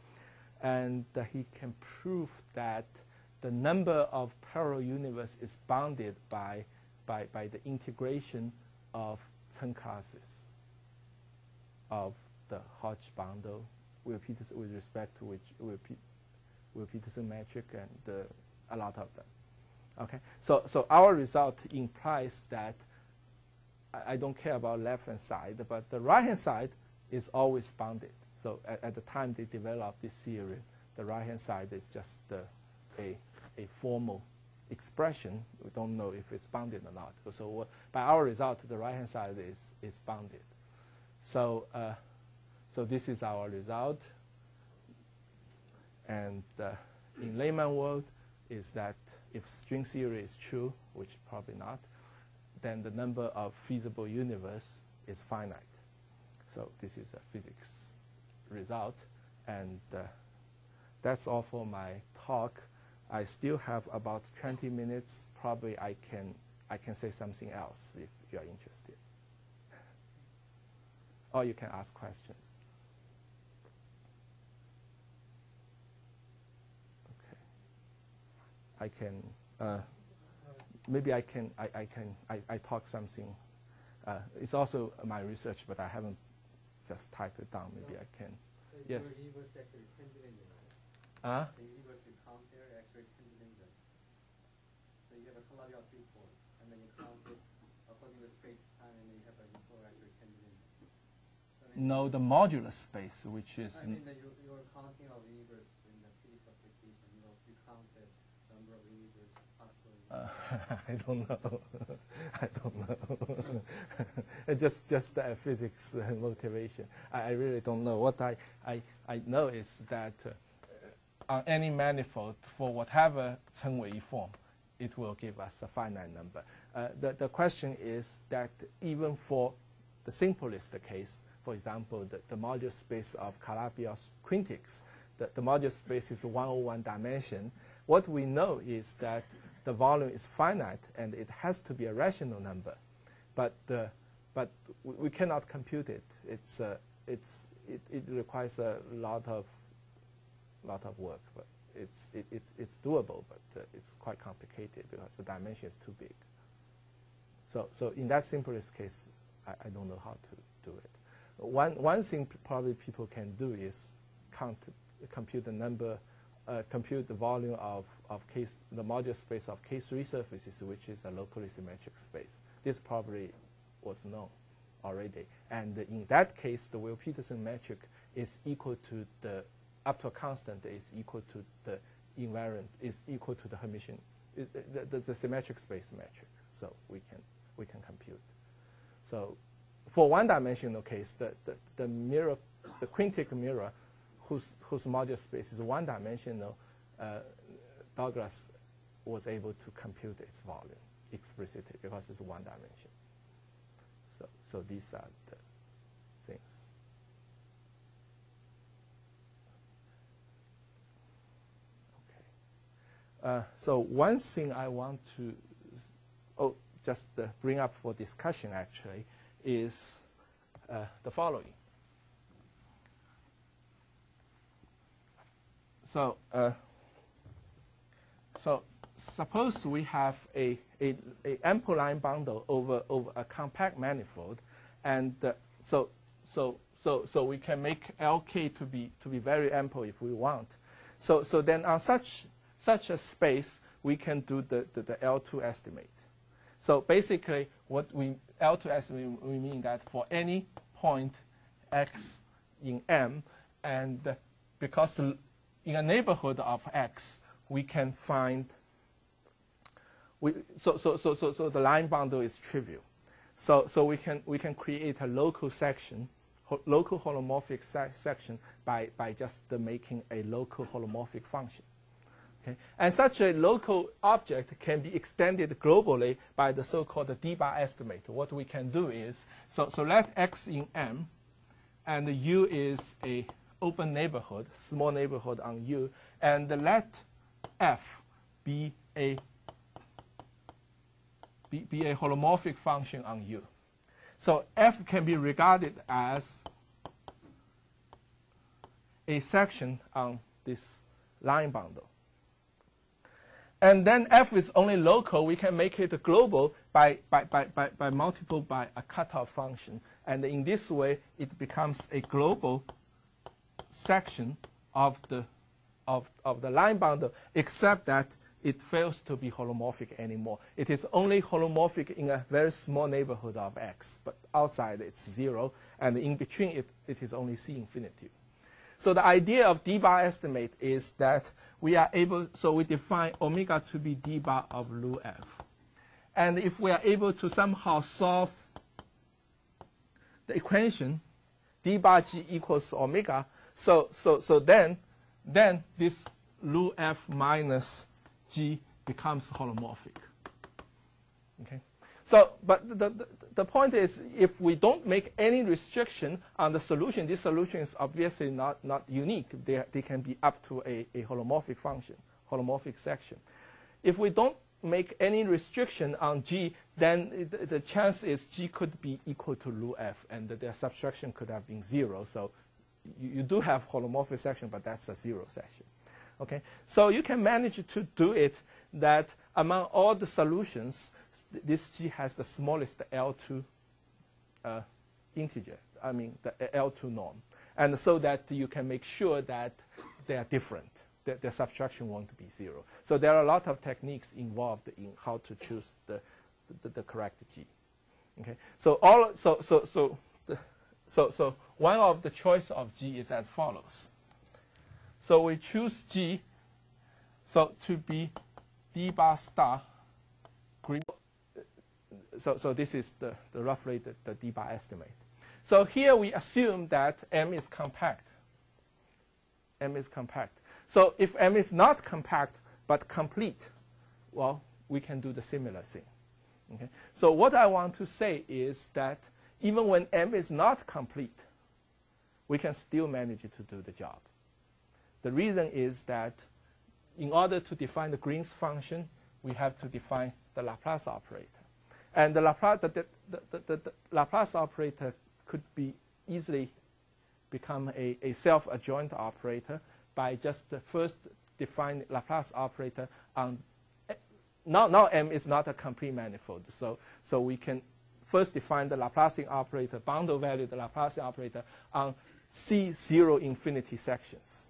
[SPEAKER 1] and he can prove that the number of parallel universe is bounded by the integration of 10 classes of the Hodge bundle with respect to Peterson metric and a lot of them. Okay, so our result implies that I don't care about left-hand side, but the right-hand side is always bounded. So at the time they developed this theory, the right-hand side is just a formal expression. We don't know if it's bounded or not. So by our result, the right-hand side is bounded. So this is our result. And in layman world is that if string theory is true, which probably not, then the number of feasible universe is finite. So this is a physics result. And that's all for my talk. I still have about 20 minutes. Probably I can say something else if you're interested. Or you can ask questions. Okay. maybe I talk something. It's also my research, but I haven't just typed it down. Maybe I can. Yes.
[SPEAKER 2] The universe actually pendulum,
[SPEAKER 1] right?
[SPEAKER 2] The universe you count there actually pendulum. So you have a collateral three-point, and then you count it according to space-time, and then you have a uniform actually pendulum. So
[SPEAKER 1] no, the modular space, which is.
[SPEAKER 2] I mean that you're counting of universe in the physics application. You count the number of universe possible.
[SPEAKER 1] I don't know. I don't know. just physics motivation. I really don't know. What I know is that on any manifold, for whatever Cheng-Wei form, it will give us a finite number. The question is that even for the simplest case, for example, the modular space of Calabi-Yau quintics, the modular space is 101 dimension. What we know is that the volume is finite and it has to be a rational number, but we cannot compute it. It requires a lot of work, but it's doable, but it's quite complicated because the dimension is too big. So in that simplest case, I don't know how to do it. One thing probably people can do is compute the number. Compute the volume of the modular space of K3 surfaces, which is a locally symmetric space. This probably was known already. And in that case, the Weil-Petersen metric is equal to the, up to a constant, is equal to the invariant, is equal to the Hermitian, the symmetric space metric. So we can compute. So for one-dimensional case, the mirror, the quintic mirror, whose modular space is one-dimensional, Douglas was able to compute its volume explicitly because it's one dimension. So these are the things. Okay. So one thing I want to just bring up for discussion actually is the following. So suppose we have a ample line bundle over a compact manifold, and so we can make LK to be very ample if we want. So then on such a space we can do the L2 estimate. So basically what L2 estimate, we mean that for any point x in M, and because in a neighborhood of x, we can find. So the line bundle is trivial. So we can create a local section, local holomorphic section by just making a local holomorphic function. Okay, and such a local object can be extended globally by the so-called D-bar estimate. What we can do is so let x in M, and U is a open neighborhood, small neighborhood on U, and let F be a holomorphic function on U. So F can be regarded as a section on this line bundle. And then F is only local. We can make it global by multiple by a cutoff function. And in this way, it becomes a global section of the line bundle, except that it fails to be holomorphic anymore. It is only holomorphic in a very small neighborhood of X, but outside it's 0, and in between it is only C infinity. So the idea of D-bar estimate is that we are able, so we define omega to be D-bar of Lu F. And if we are able to somehow solve the equation D-bar G equals omega, so then this Lu F minus G becomes holomorphic. Okay. So, but the point is, if we don't make any restriction on the solution, this solution is obviously not unique. They can be up to a holomorphic function, holomorphic section. If we don't make any restriction on G, then the chance is G could be equal to Lu F, and their subtraction could have been 0. So you do have holomorphic section, but that's a 0 section. Okay, so you can manage to do it that among all the solutions, this G has the smallest L2 integer, I mean the L2 norm. And so that you can make sure that they are different, that their subtraction won't be 0. So there are a lot of techniques involved in how to choose the correct G. Okay, so one of the choice of G is as follows. So we choose G to be d bar star green. So this is the roughly the d bar estimate. So here we assume that M is compact. M is compact. So if M is not compact but complete, well, we can do the similar thing. Okay? So what I want to say is that even when M is not complete, we can still manage to do the job. The reason is that in order to define the Green's function, we have to define the Laplace operator. And the Laplace operator could be easily become a self-adjoint operator by just first define Laplace operator on now M is not a complete manifold. So we can first define the Laplacian operator, bundle value the Laplacian operator on C0 infinity sections.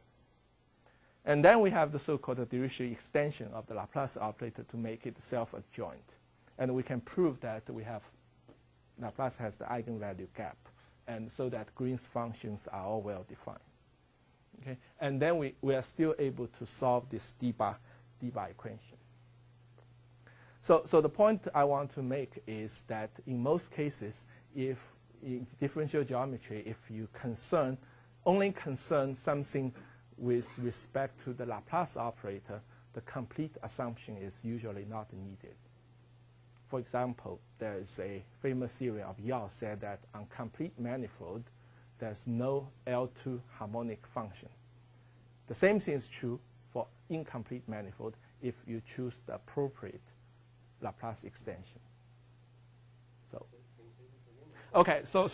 [SPEAKER 1] And then we have the so-called Dirichlet extension of the Laplace operator to make it self-adjoint. And we can prove that we have Laplace has the eigenvalue gap, and so that Green's functions are all well defined. Okay? And then we are still able to solve this d bar equation. So the point I want to make is that in most cases, if in differential geometry, if you only concern something with respect to the Laplace operator, the complete assumption is usually not needed. For example, there is a famous theory of Yau said that on complete manifold, there's no L2 harmonic function. The same thing is true for incomplete manifold if you choose the appropriate Laplace extension. So, okay, so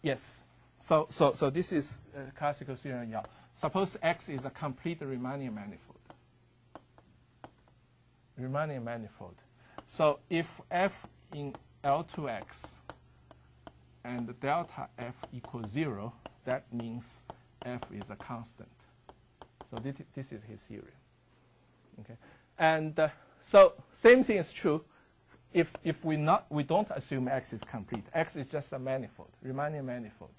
[SPEAKER 1] yes. So this is a classical theory of Yau. Suppose X is a complete Riemannian manifold. Riemannian manifold. So if F in L2X and delta F equals 0, that means F is a constant. So this is his theory. Okay, and so same thing is true if we don't assume X is complete. X is just a manifold, Riemannian manifold.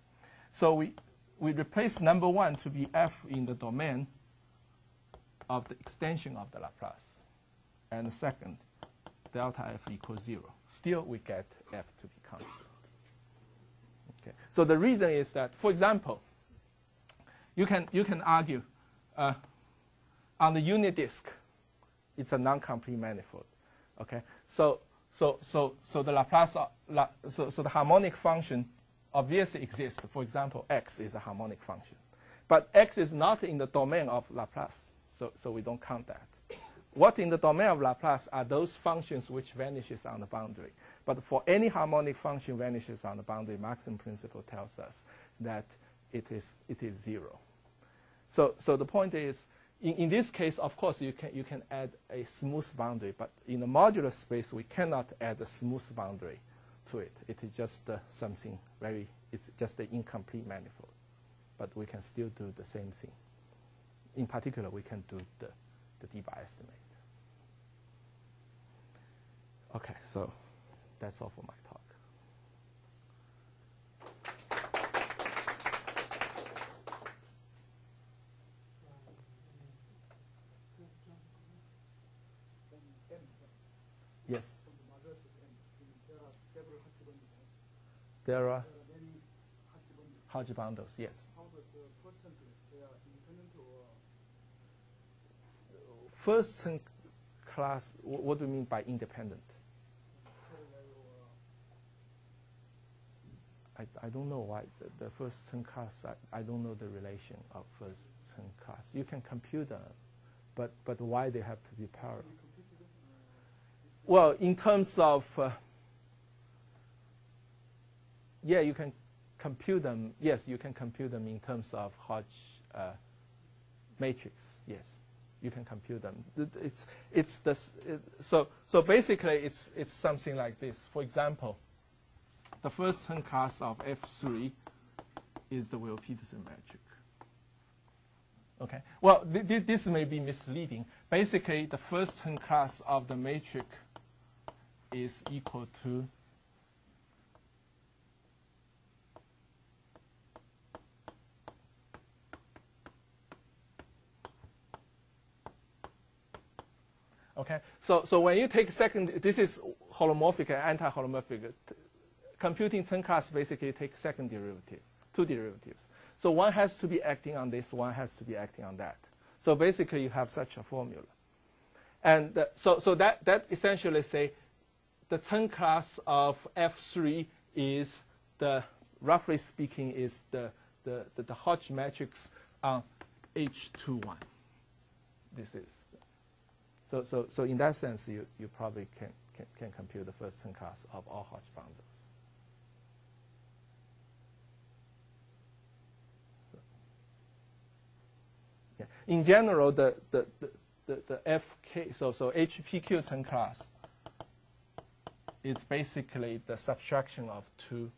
[SPEAKER 1] So we replace number 1 to be F in the domain of the extension of the Laplace. And the second, delta F equals 0. Still, we get F to be constant. Okay. So the reason is that, for example, you can argue on the unit disk, it's a non-complete manifold. Okay. So the Laplace, so the harmonic function obviously exists. For example, X is a harmonic function, but X is not in the domain of Laplace, so we don't count that. What in the domain of Laplace are those functions which vanishes on the boundary. But for any harmonic function vanishes on the boundary, maximum principle tells us that it is 0. So the point is, in this case, of course, you can add a smooth boundary, but in the modular space, we cannot add a smooth boundary to it. It is just something it's just an incomplete manifold. But we can still do the same thing. In particular, we can do the d bar estimate. Okay, so that's all for my talk. Yes. There are Hodge bundles, yes. First class, what do you mean by independent? I don't know why the first class, I don't know the relation of first class. You can compute them, but why they have to be parallel? Well, in terms of, yeah, you can compute them. Yes, you can compute them in terms of Hodge matrix, yes. you can compute them. So basically it's something like this. For example, the first term class of F3 is the Will-Peterson metric. Okay. Well, this may be misleading. Basically, the first term class of the matrix is equal to okay. So when you take second, this is holomorphic and anti-holomorphic. Computing term class basically takes second derivative, two derivatives. So one has to be acting on this, one has to be acting on that. So basically you have such a formula. And so that essentially say the term class of F3 is the, roughly speaking, is the Hodge matrix on H21. This is. So in that sense, you probably can compute the first term class of all Hodge bundles. Yeah. In general, the FK, so HPQ term class is basically the subtraction of two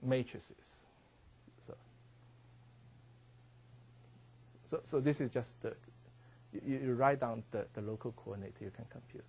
[SPEAKER 1] matrices. So this is just the, you write down the local coordinate you can compute.